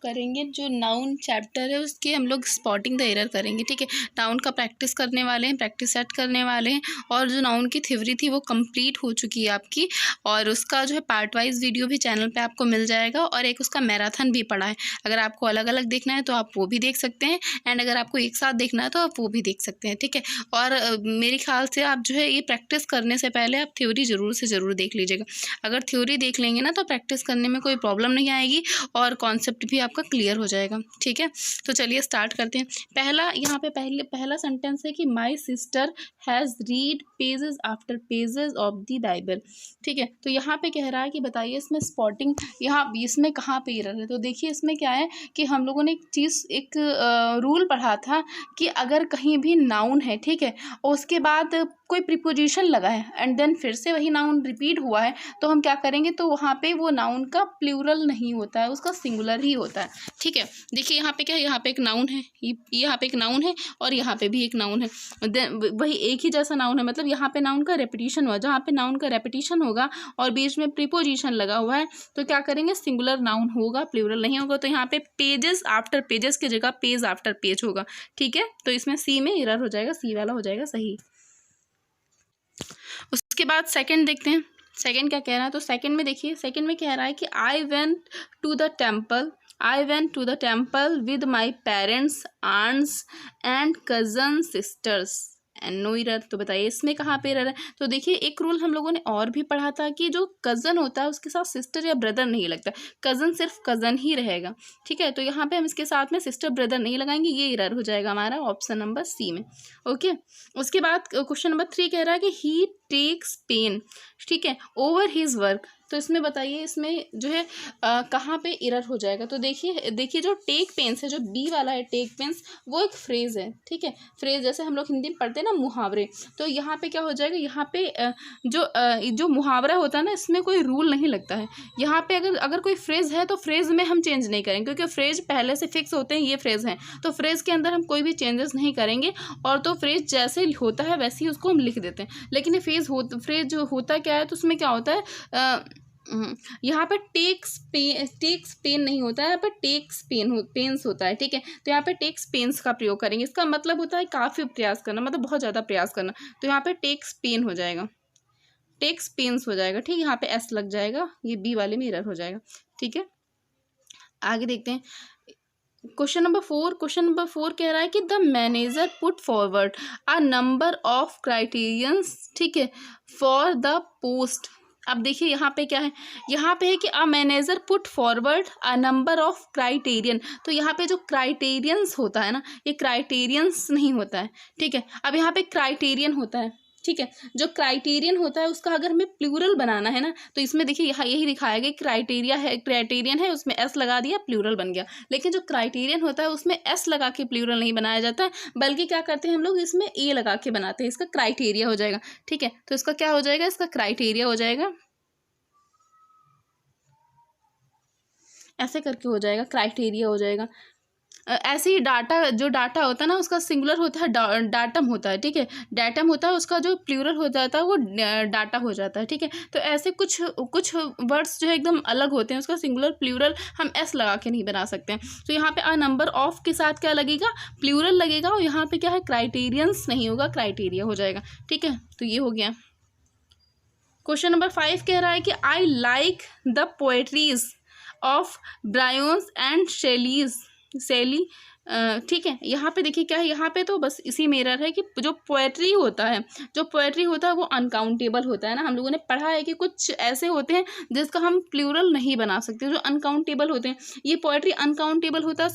करेंगे जो noun chapter है उसके हम लोग स्पॉटिंग द एरर करेंगे। ठीक है, नाउन का प्रैक्टिस करने वाले हैं, प्रैक्टिस सेट करने वाले हैं, और जो नाउन की थ्योरी थी वो कंप्लीट हो चुकी है आपकी, और उसका जो है पार्ट वाइज वीडियो भी चैनल पे आपको मिल जाएगा, और एक उसका मैराथन भी पड़ा है। अगर आपको अलग अलग देखना है तो आप वो भी देख सकते हैं, एंड अगर आपको एक साथ देखना है तो आप वो भी देख सकते हैं। ठीक है, और मेरे ख्याल से आप जो है ये प्रैक्टिस करने से पहले आप थ्योरी ज़रूर से ज़रूर देख लीजिएगा। अगर थ्योरी देख लेंगे ना तो प्रैक्टिस करने में कोई प्रॉब्लम नहीं आएगी, और कॉन्सेप्ट भी आपका क्लियर हो जाएगा। ठीक है, तो चलिए स्टार्ट करते हैं। यहाँ पे पहला सेंटेंस है कि my sister has read pages after pages of the Bible. ठीक है, तो यहाँ पे कह रहा है कि बताइए इसमें स्पॉटिंग इसमें कहाँ पे एरर है। तो देखिए इसमें क्या है कि हम लोगों ने एक रूल पढ़ा था कि अगर कहीं भी नाउन है, ठीक है, और उसके बाद कोई प्रीपोजिशन लगा है एंड देन फिर से वही नाउन रिपीट हुआ है, तो हम क्या करेंगे, तो वहाँ पे वो नाउन का प्लूरल नहीं होता है, उसका सिंगुलर ही होता है। ठीक है, देखिए यहाँ पे क्या है, यहाँ पे एक नाउन है, यहाँ पे एक नाउन है, और यहाँ पे भी एक नाउन है, वही एक ही जैसा नाउन है, मतलब यहाँ पे नाउन का रेपिटेशन हुआ। जहाँ पे नाउन का रेपिटेशन होगा और बीच में प्रीपोजिशन लगा हुआ है तो क्या करेंगे, सिंगुलर नाउन होगा, प्लूरल नहीं होगा। तो यहाँ पे पेजेस आफ्टर पेजेस की जगह पेज आफ्टर पेज होगा। ठीक है, तो इसमें सी में एरर हो जाएगा, सी वाला हो जाएगा सही। उसके बाद सेकंड देखते हैं, सेकंड क्या कह रहा है। तो सेकंड में देखिए, सेकंड में कह रहा है कि I went to the temple with my parents, aunts and cousin sisters and no error. तो बताइए इसमें कहाँ पे एरर है। तो देखिए एक रूल हम लोगों ने और भी पढ़ा था कि जो कज़न होता है उसके साथ सिस्टर या ब्रदर नहीं लगता, कज़न सिर्फ कज़न ही रहेगा। ठीक है, तो यहाँ पे हम इसके साथ में सिस्टर ब्रदर नहीं लगाएंगे, ये एरर हो जाएगा हमारा ऑप्शन नंबर सी में। ओके, उसके बाद क्वेश्चन नंबर 3 कह रहा है कि ही टेक्स पेन, ठीक है, ओवर हिज वर्क। तो इसमें बताइए इसमें जो है कहाँ पे एरर हो जाएगा। तो देखिए जो टेक पेन्स है, जो बी वाला है टेक पेन्स, वो एक फ्रेज है। ठीक है, फ्रेज जैसे हम लोग हिंदी में पढ़ते हैं ना मुहावरे, तो यहाँ पे क्या हो जाएगा, यहाँ पे जो मुहावरा होता है ना, इसमें कोई रूल नहीं लगता है। यहाँ पे अगर कोई फ्रेज है तो फ्रेज में हम चेंज नहीं करेंगे, क्योंकि फ्रेज पहले से फिक्स होते हैं, ये फ्रेज हैं, तो फ्रेज के अंदर हम कोई भी चेंजेस नहीं करेंगे, और तो फ्रेज जैसे होता है वैसे ही उसको हम लिख देते हैं। लेकिन ये फ्रेज जो होता क्या है, तो उसमें क्या होता है, यहाँ पर टेक्स पेन नहीं होता है, यहाँ पर पेन्स होता है। ठीक है, तो यहाँ पे टेक्स पेन्स का प्रयोग करेंगे। इसका मतलब होता है काफ़ी प्रयास करना, मतलब बहुत ज़्यादा प्रयास करना। तो यहाँ पे टेक्स पेन हो जाएगा, टेक्स पेन्स हो जाएगा। ठीक है, यहाँ पे एस लग जाएगा, ये बी वाले में एरर हो जाएगा। ठीक है, आगे देखते हैं क्वेश्चन नंबर 4 कह रहा है कि the manager put forward a number of criterions, ठीक है, फॉर द पोस्ट। अब देखिए यहाँ पे क्या है, यहाँ पे है कि a manager put forward a number of criterion. तो यहाँ पे जो क्राइटेरियंस होता है ना, ये क्राइटेरियंस नहीं होता है। ठीक है, अब यहाँ पे क्राइटेरियन होता है। ठीक है, जो क्राइटेरियन होता है उसका अगर हमें प्लूरल बनाना है ना, तो इसमें देखिए यहाँ यही दिखाया गया, क्राइटेरियन है, उसमें एस लगा दिया, प्लूरल बन गया। लेकिन जो क्राइटेरियन होता है उसमें एस लगा के प्लूरल नहीं बनाया जाता है, बल्कि क्या करते हैं हम लोग, इसमें ए लगा के बनाते हैं, इसका क्राइटेरिया हो जाएगा। ठीक है, तो इसका क्या हो जाएगा, इसका क्राइटेरिया हो जाएगा, ऐसे करके हो जाएगा, क्राइटेरिया हो जाएगा। ऐसे ही जो डाटा होता है ना, उसका सिंगुलर होता है डाटम होता है। ठीक है, डाटम होता है, उसका जो प्लूरल हो जाता है वो डाटा हो जाता है। ठीक है, तो ऐसे कुछ वर्ड्स जो है एकदम अलग होते हैं, उसका सिंगुलर प्लूरल हम एस लगा के नहीं बना सकते हैं। तो यहाँ पे अ नंबर ऑफ के साथ क्या लगेगा, प्लूरल लगेगा, और यहाँ पे क्या है, क्राइटेरियंस नहीं होगा, क्राइटेरिया हो जाएगा। ठीक है, तो ये हो गया। क्वेश्चन नंबर 5 कह रहा है कि I like the poetries of Byron's and Shelley. ठीक है, यहाँ पे देखिए क्या है, यहाँ पे तो बस इसी में एरर है कि जो पोएट्री होता है वो अनकाउंटेबल होता है ना। हम लोगों ने पढ़ा है कि कुछ ऐसे होते हैं जिसका हम प्लूरल नहीं बना सकते, जो अनकाउंटेबल होते हैं। ये पोएट्री अनकाउंटेबल होता है,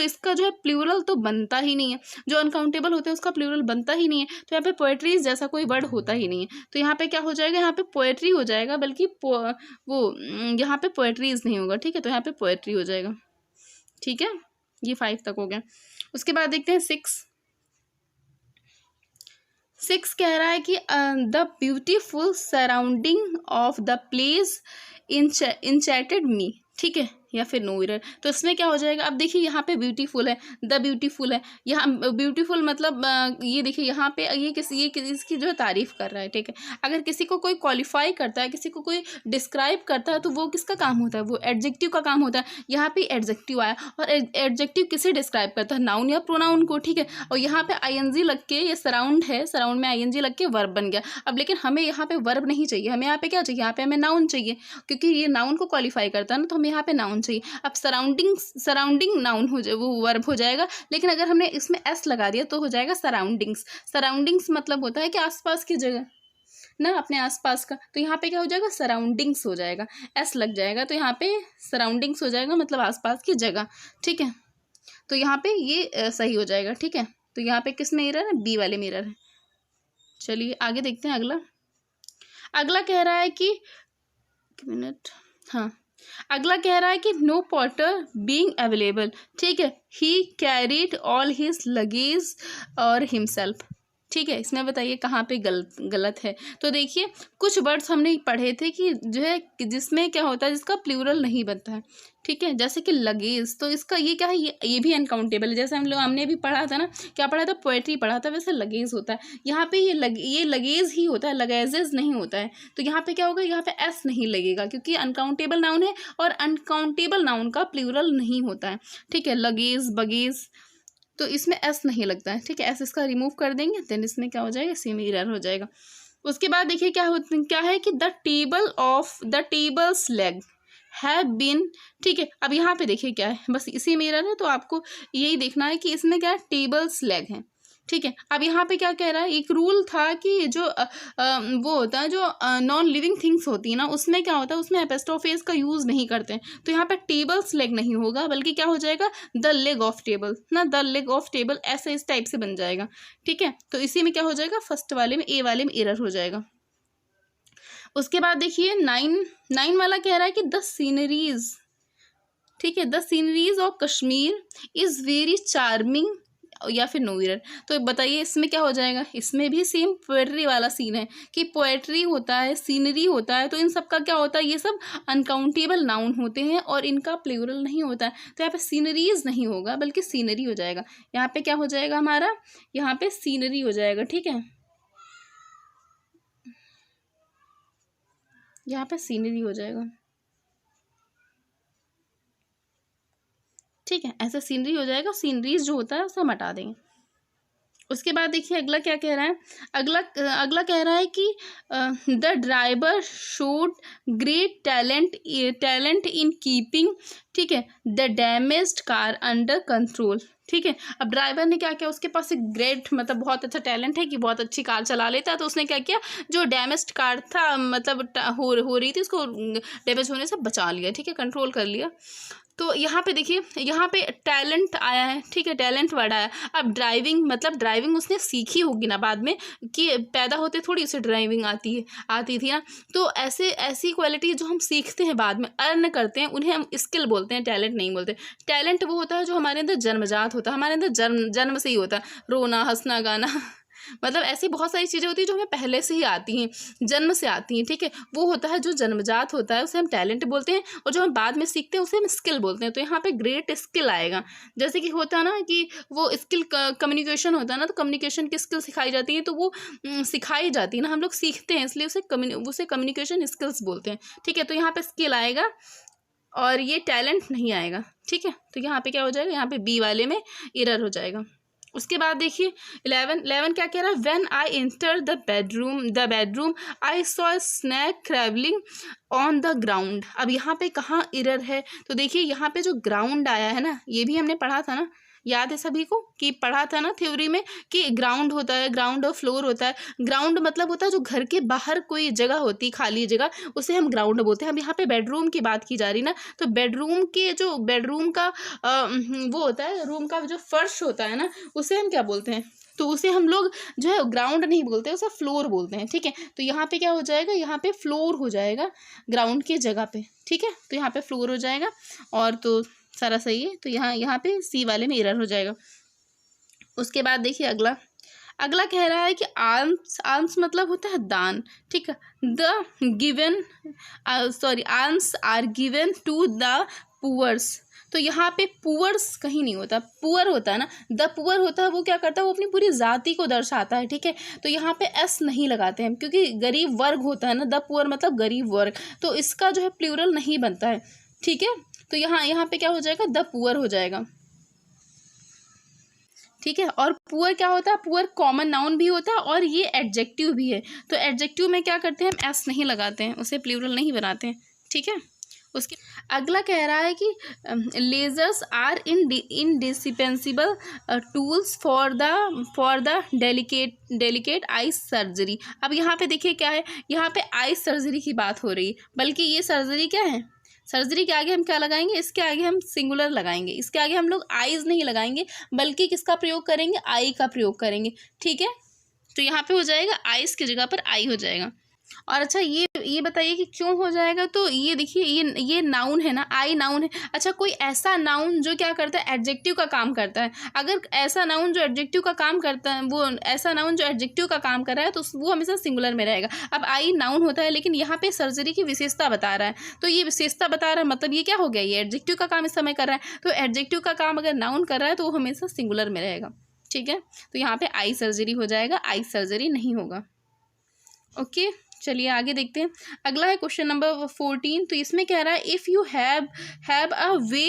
इसका जो है प्लूरल तो बनता ही नहीं है, जो अनकाउंटेबल होते हैं उसका प्लूरल बनता ही नहीं है। तो यहाँ पे पोएट्रीज जैसा कोई वर्ड होता ही नहीं है। तो यहाँ पे क्या हो जाएगा, यहाँ पे पोएट्री हो जाएगा, बल्कि यहाँ पे पोएट्रीज नहीं होगा। ठीक है, तो यहाँ पे पोएट्री हो जाएगा। ठीक है, ये 5 तक हो गया। उसके बाद देखते हैं 6 कह रहा है कि the beautiful surrounding of the place enchanted me. ठीक है, या फिर नो एरर। तो इसमें क्या हो जाएगा, अब देखिए यहाँ पे ब्यूटीफुल है, द ब्यूटीफुल है, यहाँ ब्यूटीफुल मतलब ये देखिए यहाँ पे ये किसकी जो है तारीफ कर रहा है, ठीक है। अगर किसी को कोई क्वालिफाई करता है, किसी को कोई डिस्क्राइब करता है, तो वो किसका काम होता है, वो एडजेक्टिव का काम होता है। यहाँ पे एडजेक्टिव आया, और एडजेक्टिव किसे डिस्क्राइब करता है, नाउन या प्रोनाउन को, ठीक है। और यहाँ पे आईएनजी लग के, ये सराउंड है, सराउंड में आईएनजी लग के वर्ब बन गया। अब लेकिन हमें यहाँ पे वर्ब नहीं चाहिए, हमें यहाँ पे क्या चाहिए, यहाँ पे हमें नाउन चाहिए, क्योंकि ये नाउन को क्वालिफाई करता है ना, तो हमें यहाँ पे नाउन चाहिए। अब सराउंडिंग नाउन हो जाए, वो वर्ब हो जाएगा, लेकिन अगर हमने इसमें एस लगा दिया तो हो जाएगा सराउंडिंग्स। सराउंडिंग्स मतलब होता है कि आसपास की जगह ना, अपने आसपास का, तो यहाँ पे क्या हो जाएगा, सराउंडिंग्स हो जाएगा, एस लग जाएगा, तो यहाँ पे सराउंडिंग्स हो जाएगा, मतलब आसपास की जगह, ठीक है। तो यहाँ पे ये सही हो जाएगा, ठीक है। तो यहाँ पे किस में एरर है, बी वाले में एरर है। चलिए आगे देखते हैं। अगला कह रहा है कि मिनट, हाँ, अगला कह रहा है कि नो पॉटर बीइंग अवेलेबल, ठीक है, ही कैरीड ऑल हिज लगेज और हिमसेल्फ, ठीक है। इसमें बताइए कहाँ पे गलत है। तो देखिए कुछ वर्ड्स हमने पढ़े थे कि जो है जिसमें क्या होता है, जिसका प्लूरल नहीं बनता है, ठीक है, जैसे कि लगेज, तो इसका ये क्या है, ये भी अनकाउंटेबल है। जैसे हमने भी पढ़ा था ना, क्या पढ़ा था, पोएट्री पढ़ा था, वैसे लगेज होता है। यहाँ पे ये लगेज ही होता है, लगेजेस नहीं होता है। तो यहाँ पे क्या होगा, यहाँ पे एस नहीं लगेगा, क्योंकि अनकाउंटेबल नाउन है, और अनकाउंटेबल नाउन का प्लूरल नहीं होता है, ठीक है, लगेज, बगेज, तो इसमें एस नहीं लगता है, ठीक है। एस इसका रिमूव कर देंगे, देन इसमें क्या हो जाएगा, सेम एरर हो जाएगा। उसके बाद देखिए क्या है कि the tables leg have been, ठीक है। अब यहाँ पे देखिए क्या है, बस इसी में एरर है, तो आपको यही देखना है कि इसमें क्या है, टेबल्स लेग है, ठीक है। अब यहाँ पे क्या कह रहा है, एक रूल था कि जो वो होता है, जो नॉन लिविंग थिंग्स होती है ना, उसमें क्या होता है, उसमें एपोस्ट्रोफेस का यूज़ नहीं करते हैं। तो यहाँ पे टेबल्स लेग नहीं होगा, बल्कि क्या हो जाएगा, द लेग ऑफ टेबल ना, द लेग ऑफ टेबल, ऐसे इस टाइप से बन जाएगा, ठीक है। तो इसी में क्या हो जाएगा, फर्स्ट वाले में, ए वाले में एरर हो जाएगा। उसके बाद देखिए 9 वाला कह रहा है कि द सीनरीज, ठीक है, the sceneries of Kashmir is very charming, या फिर नो एरर। तो बताइए इसमें क्या हो जाएगा, इसमें भी सेम पोएट्री वाला सीन है कि पोएट्री होता है, सीनरी होता है, तो इन सब का क्या होता है, ये सब अनकाउंटेबल नाउन होते हैं और इनका प्लूरल नहीं होता है। तो यहाँ पे सीनरीज नहीं होगा, बल्कि सीनरी हो जाएगा। यहाँ पे क्या हो जाएगा हमारा, यहाँ पे सीनरी हो जाएगा, ठीक है, यहाँ पे सीनरी हो जाएगा, ठीक है, ऐसा सीनरी हो जाएगा। सीनरीज जो होता है उसे हम हटा देंगे। उसके बाद देखिए अगला क्या कह रहा है, अगला कह रहा है कि the driver showed great talent in keeping, ठीक है, the damaged car under control, ठीक है। अब ड्राइवर ने क्या किया, उसके पास एक ग्रेट मतलब बहुत अच्छा टैलेंट है कि बहुत अच्छी कार चला लेता है, तो उसने क्या किया, जो डैमेज्ड कार था, मतलब हो रही थी, उसको डैमेज होने से बचा लिया, ठीक है, कंट्रोल कर लिया। तो यहाँ पे देखिए, यहाँ पे टैलेंट आया है, ठीक है, टैलेंट वर्ड आया। अब ड्राइविंग मतलब ड्राइविंग उसने सीखी होगी ना बाद में, कि पैदा होते थोड़ी उसे ड्राइविंग आती थी ना। तो ऐसी क्वालिटी जो हम सीखते हैं बाद में, अर्न करते हैं, उन्हें हम स्किल बोलते हैं, टैलेंट नहीं बोलते। टैलेंट वो होता है जो हमारे अंदर जन्मजात होता है, हमारे अंदर जन्म से ही होता है, रोना, हंसना, गाना मतलब ऐसी बहुत सारी चीज़ें होती हैं जो हमें पहले से ही आती हैं, जन्म से आती हैं, ठीक है। वो होता है जो जन्मजात होता है, उसे हम टैलेंट बोलते हैं, और जो हम बाद में सीखते हैं उसे हम स्किल बोलते हैं। तो यहाँ पे ग्रेट स्किल आएगा। जैसे कि होता है ना कि वो स्किल कम्युनिकेशन होता है ना, तो कम्युनिकेशन की स्किल सिखाई जाती है, तो वो सिखाई जाती है ना, हम लोग सीखते हैं, इसलिए उसे कम्युनिकेशन स्किल्स बोलते हैं, ठीक है। तो यहाँ पे स्किल आएगा और ये टैलेंट नहीं आएगा, ठीक है। तो यहाँ पे क्या हो जाएगा, यहाँ पे बी वाले में एरर हो जाएगा। उसके बाद देखिए 11 क्या कह रहा है, when I enter the bedroom I saw snake crawling on the ground. अब यहाँ पे कहाँ एरर है, तो देखिए यहाँ पे जो ग्राउंड आया है ना, ये भी हमने पढ़ा था ना, याद है सभी को कि पढ़ा था ना थ्योरी में कि ग्राउंड होता है, ग्राउंड और फ्लोर होता है। ग्राउंड मतलब होता है जो घर के बाहर कोई जगह होती, खाली जगह, उसे हम ग्राउंड बोलते हैं। अब यहाँ पे बेडरूम की बात की जा रही ना, तो बेडरूम का वो होता है, रूम का जो फर्श होता है ना, उसे हम क्या बोलते हैं, तो उसे हम लोग जो है ग्राउंड नहीं बोलते, उसे फ्लोर बोलते हैं, ठीक है। तो यहाँ पे क्या हो जाएगा, यहाँ पे फ्लोर हो जाएगा ग्राउंड की जगह पे, ठीक है। तो यहाँ पे फ्लोर हो जाएगा, और तो सारा सही है। तो यहाँ पे सी वाले में एरर हो जाएगा। उसके बाद देखिए अगला कह रहा है कि आर्म्स मतलब होता है दान, ठीक है। Arms are given to the poors, तो यहाँ पे पुअर्स कहीं नहीं होता, पुअर होता है ना, द पुअर होता है, वो क्या करता है, वो अपनी पूरी जाति को दर्शाता है, ठीक है। तो यहाँ पे एस नहीं लगाते हैं क्योंकि गरीब वर्ग होता है ना, द पुअर मतलब गरीब वर्ग, तो इसका जो है प्लूरल नहीं बनता है, ठीक है। तो यहाँ पे क्या हो जाएगा, द पुअर हो जाएगा, ठीक है। और पुअर क्या होता है, पुअर कॉमन नाउन भी होता है और ये एडजेक्टिव भी है, तो एडजेक्टिव में क्या करते हैं हम, एस नहीं लगाते हैं, उसे प्लूरल नहीं बनाते हैं, ठीक है। उसके अगला कह रहा है कि lasers are indispensable tools for the delicate eye surgery. अब यहाँ पे देखिए क्या है, यहाँ पे आई सर्जरी की बात हो रही है, बल्कि ये सर्जरी क्या है, सर्जरी के आगे हम क्या लगाएंगे, इसके आगे हम सिंगुलर लगाएंगे, इसके आगे हम लोग आईज नहीं लगाएंगे, बल्कि किसका प्रयोग करेंगे, आई का प्रयोग करेंगे, ठीक है। तो यहाँ पे हो जाएगा आइस की जगह पर आई हो जाएगा। और अच्छा ये बताइए कि क्यों हो जाएगा, तो ये देखिए ये नाउन है ना, आई नाउन है। अच्छा कोई ऐसा नाउन जो क्या करता है, एडजेक्टिव का काम करता है, अगर ऐसा नाउन जो एडजेक्टिव का काम करता है, वो ऐसा नाउन जो एडजेक्टिव का काम कर रहा है तो वो हमेशा सिंगुलर में रहेगा। अब आई नाउन होता है, लेकिन यहाँ पे सर्जरी की विशेषता बता रहा है, तो ये विशेषता बता रहा है, मतलब ये क्या हो गया, ये एडजेक्टिव का काम इस समय कर रहा है, तो एडजेक्टिव का काम अगर नाउन कर रहा है तो वो हमेशा सिंगुलर में रहेगा, ठीक है। तो यहाँ पे आई सर्जरी हो जाएगा, आई सर्जरी नहीं होगा, ओके। चलिए आगे देखते हैं। अगला है क्वेश्चन नंबर 14, तो इसमें कह रहा है if you have a way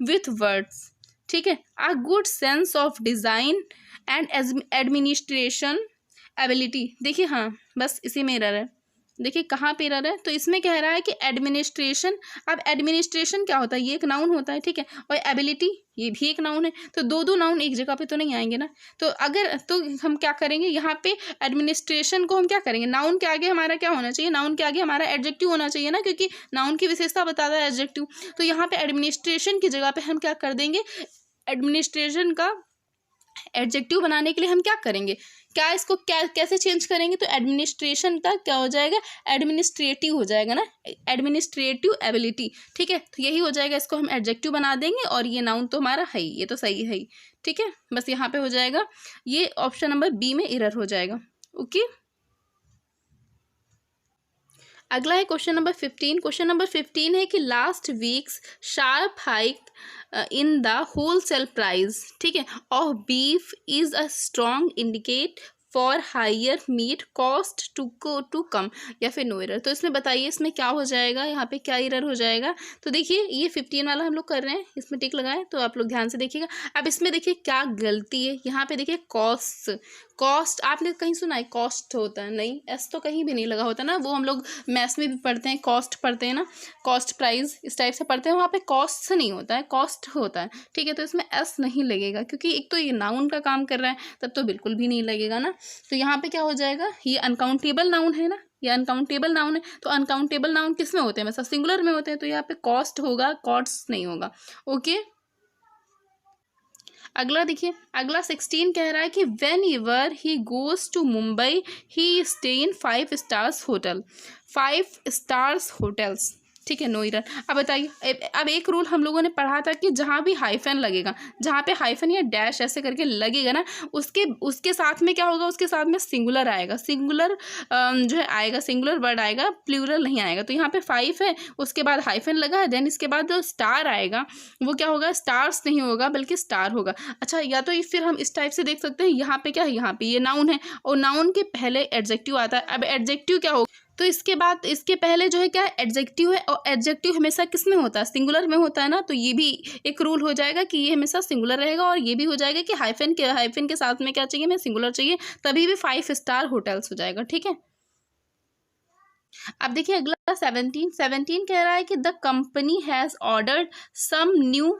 with words, ठीक है, a good sense of design and administration ability. देखिए हाँ, बस इसी में एरर है, देखिए कहाँ पे एरर है, तो इसमें कह रहा है कि एडमिनिस्ट्रेशन, अब एडमिनिस्ट्रेशन क्या होता है, ये एक नाउन होता है, ठीक है, और एबिलिटी ये भी एक नाउन है, तो दो नाउन एक जगह पे तो नहीं आएंगे ना, तो हम क्या करेंगे, यहाँ पे एडमिनिस्ट्रेशन को हम क्या करेंगे, नाउन के आगे हमारा क्या होना चाहिए, नाउन के आगे हमारा एडजेक्टिव होना चाहिए ना, क्योंकि नाउन की विशेषता बताता है एडजेक्टिव, तो यहाँ पे एडमिनिस्ट्रेशन की जगह पे हम क्या कर देंगे, एडमिनिस्ट्रेशन का एडजेक्टिव बनाने के लिए हम क्या करेंगे, क्या इसको क्या कैसे चेंज करेंगे, तो एडमिनिस्ट्रेशन का क्या हो जाएगा, एडमिनिस्ट्रेटिव हो जाएगा ना, एडमिनिस्ट्रेटिव एबिलिटी, ठीक है। तो यही हो जाएगा, इसको हम एडजेक्टिव बना देंगे और ये नाउन तो हमारा है ही, ये तो सही है ही, ठीक है। बस यहाँ पे हो जाएगा, ये ऑप्शन नंबर बी में एरर हो जाएगा, ओके। अगला है क्वेश्चन नंबर 15। क्वेश्चन नंबर 15 है कि last weeks sharp hike in the wholesale price, ठीक है, of beef is a strong indicate for higher meat cost to come, या फिर नो एरर। तो इसमें बताइए इसमें क्या हो जाएगा, यहाँ पे क्या एरर हो जाएगा, तो देखिए ये 15 वाला हम लोग कर रहे हैं, इसमें टिक लगाएं, तो आप लोग ध्यान से देखिएगा। अब इसमें देखिए क्या गलती है, यहाँ पे देखिए कॉस्ट आपने कहीं सुना है कॉस्ट होता है, नहीं, एस तो कहीं भी नहीं लगा होता ना, वो हम लोग मैथ्स में भी पढ़ते हैं, कॉस्ट पढ़ते हैं ना, कॉस्ट प्राइस इस टाइप से पढ़ते हैं, वहाँ पे कॉस्ट नहीं होता है, कॉस्ट होता है, ठीक है। तो इसमें एस नहीं लगेगा, क्योंकि एक तो ये नाउन का काम कर रहा है, तब तो बिल्कुल भी नहीं लगेगा ना। तो यहाँ पे क्या हो जाएगा, ये अनकाउंटेबल नाउन है ना, ये अनकाउंटेबल नाउन है, तो अनकाउंटेबल नाउन किस में होते हैं, मतलब सिंगुलर में होते हैं, तो यहाँ पे कॉस्ट होगा, कॉस्ट नहीं होगा, ओके। अगला देखिए, अगला 16 कह रहा है कि whenever he goes to Mumbai he stay in 5 stars hotel, 5 stars hotels, ठीक है, नो एरर। अब बताइए, अब एक रूल हम लोगों ने पढ़ा था कि जहाँ भी हाइफन लगेगा, जहाँ पे हाइफन या डैश ऐसे करके लगेगा ना, उसके साथ में क्या होगा, उसके साथ में सिंगुलर आएगा, सिंगुलर जो है आएगा, सिंगुलर वर्ड आएगा, प्लूरल नहीं आएगा। तो यहाँ पे 5 है, उसके बाद हाइफन लगा है, देन इसके बाद स्टार आएगा, वो क्या होगा, स्टार्स नहीं होगा बल्कि स्टार होगा। अच्छा, या तो फिर हम इस टाइप से देख सकते हैं, यहाँ पे क्या है, यहाँ पे ये नाउन है और नाउन के पहले एडजेक्टिव आता है। अब एडजेक्टिव क्या होगा, तो इसके बाद इसके पहले जो है क्या है, एडजेक्टिव है, और एडजेक्टिव हमेशा किस में होता है, सिंगुलर में होता है ना, तो ये भी एक रूल हो जाएगा कि ये हमेशा सिंगुलर रहेगा, और ये भी हो जाएगा कि हाइफन के साथ में क्या चाहिए, हमें सिंगुलर चाहिए, तभी भी 5 स्टार होटल्स हो जाएगा, ठीक है। अब देखिए अगला 17 कह रहा है कि the company has ordered some new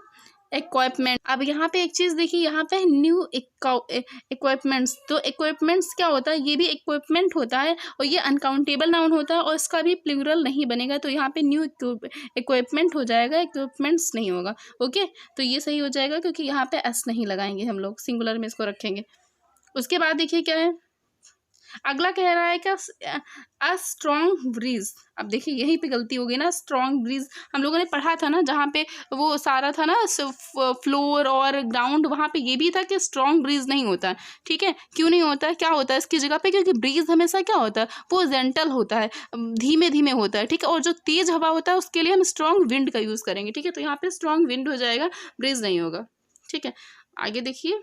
equipment. अब यहाँ पे एक चीज़ देखिए, यहाँ पे न्यू इक्विपमेंट्स, तो इक्विपमेंट्स क्या होता है, ये भी इक्विपमेंट होता है और ये अनकाउंटेबल नाउन होता है और इसका भी प्लूरल नहीं बनेगा, तो यहाँ पे न्यू इक्विपमेंट हो जाएगा, इक्विपमेंट्स नहीं होगा, ओके। तो ये सही हो जाएगा, क्योंकि यहाँ पे एस नहीं लगाएंगे हम लोग, सिंगुलर में इसको रखेंगे। उसके बाद देखिए क्या है, अगला कह रहा है क्या, अ स्ट्रॉन्ग ब्रीज। अब देखिए यहीं पे गलती हो गई ना, स्ट्रॉन्ग ब्रीज हम लोगों ने पढ़ा था ना, जहाँ पे वो सारा था ना फ्लोर और ग्राउंड, वहाँ पे ये भी था कि स्ट्रॉन्ग ब्रीज नहीं होता है। ठीक है, क्यों नहीं होता है, क्या होता है इसकी जगह पे, क्योंकि ब्रीज हमेशा क्या होता है, वो जेंटल होता है, धीमे धीमे होता है। ठीक है, और जो तेज हवा होता है उसके लिए हम स्ट्रॉन्ग विंड का यूज़ करेंगे। ठीक है, तो यहाँ पे स्ट्रॉन्ग विंड हो जाएगा, ब्रीज नहीं होगा। ठीक है, आगे देखिए,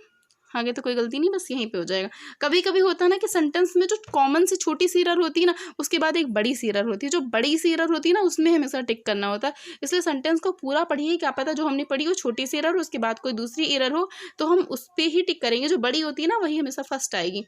आगे तो कोई गलती नहीं, बस यहीं पे हो जाएगा। कभी कभी होता है ना कि सेंटेंस में जो कॉमन सी छोटी सी एरर होती है ना, उसके बाद एक बड़ी सी एरर होती है, जो बड़ी सी एरर होती है ना उसमें हमेशा टिक करना होता है। इसलिए सेंटेंस को पूरा पढ़िए, क्या पता जो हमने पढ़ी वो छोटी सी एरर हो, उसके बाद कोई दूसरी एरर हो, तो हम उस पर ही टिक करेंगे, जो बड़ी होती है ना वही हमेशा फर्स्ट आएगी।